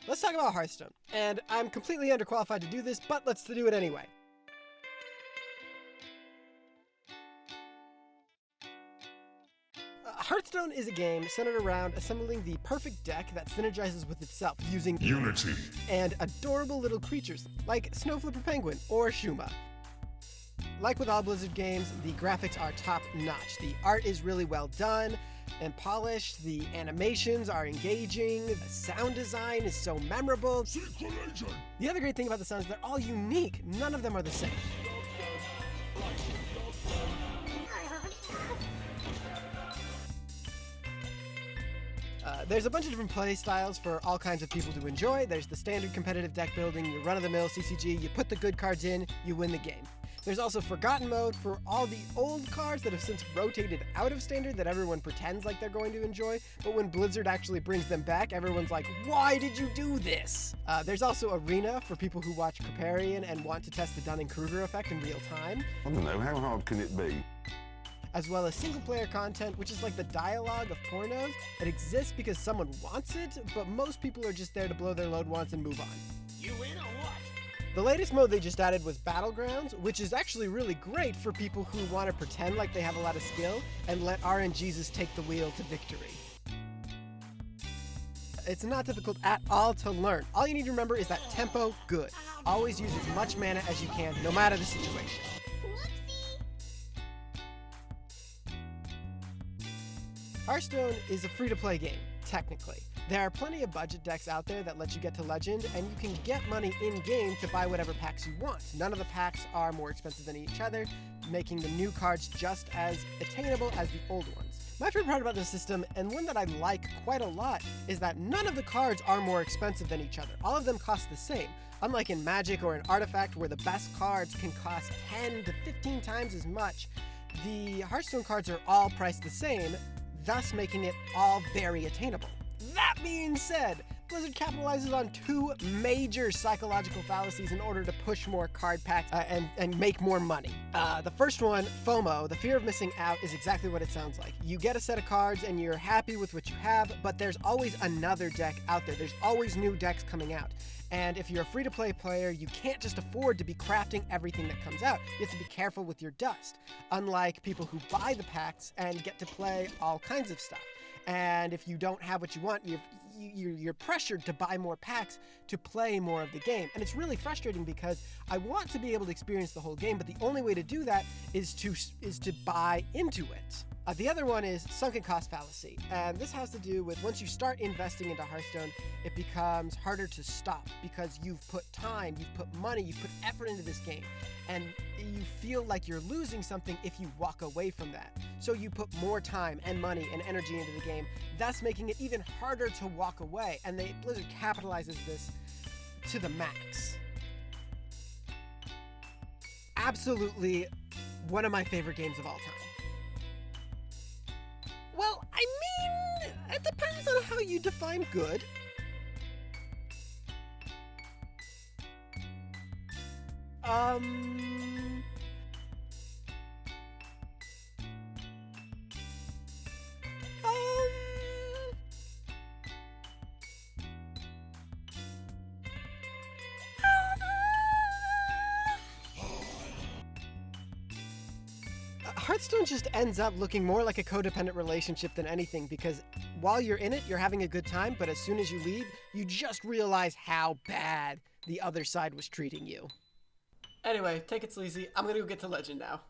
let's talk about Hearthstone. And I'm completely underqualified to do this, but let's do it anyway. Hearthstone is a game centered around assembling the perfect deck that synergizes with itself using Unity and adorable little creatures like Snowflipper Penguin or Shuma. Like with all Blizzard games, the graphics are top-notch. The art is really well done and polished, the animations are engaging, the sound design is so memorable. The other great thing about the sounds is they're all unique. None of them are the same. There's a bunch of different play styles for all kinds of people to enjoy. There's the standard competitive deck building, your run-of-the-mill CCG, you put the good cards in, you win the game. There's also Forgotten Mode for all the old cards that have since rotated out of Standard that everyone pretends like they're going to enjoy, but when Blizzard actually brings them back, everyone's like, why did you do this? There's also Arena for people who watch Kripparrian and want to test the Dunning-Kruger effect in real time. I don't know, how hard can it be? As well as single-player content, which is like the dialogue of pornos. It exists because someone wants it, but most people are just there to blow their load once and move on. You win or what? The latest mode they just added was Battlegrounds, which is actually really great for people who want to pretend like they have a lot of skill and let RNGesus take the wheel to victory. It's not difficult at all to learn. All you need to remember is that tempo good. Always use as much mana as you can, no matter the situation. Hearthstone is a free-to-play game, technically. There are plenty of budget decks out there that let you get to Legend, and you can get money in-game to buy whatever packs you want. None of the packs are more expensive than each other, making the new cards just as attainable as the old ones. My favorite part about this system, and one that I like quite a lot, is that none of the cards are more expensive than each other. All of them cost the same. Unlike in Magic or in Artifact, where the best cards can cost 10 to 15 times as much, the Hearthstone cards are all priced the same, thus making it all very attainable. That being said, Blizzard capitalizes on two major psychological fallacies in order to push more card packs and make more money. The first one, FOMO, the fear of missing out, is exactly what it sounds like. You get a set of cards and you're happy with what you have, but there's always another deck out there. There's always new decks coming out. And if you're a free-to-play player, you can't just afford to be crafting everything that comes out. You have to be careful with your dust, unlike people who buy the packs and get to play all kinds of stuff. And if you don't have what you want, you're pressured to buy more packs to play more of the game. And it's really frustrating because I want to be able to experience the whole game, but the only way to do that is to buy into it. The other one is sunken cost fallacy, and this has to do with once you start investing into Hearthstone, it becomes harder to stop because you've put time, you've put money, you've put effort into this game, and you feel like you're losing something if you walk away from that. So you put more time and money and energy into the game, thus making it even harder to walk away, and Blizzard capitalizes this to the max. Absolutely one of my favorite games of all time. Well, I mean, it depends on how you define good. Hearthstone just ends up looking more like a codependent relationship than anything because while you're in it, you're having a good time, but as soon as you leave, you just realize how bad the other side was treating you. Anyway, take it sleazy. I'm gonna go get to Legend now.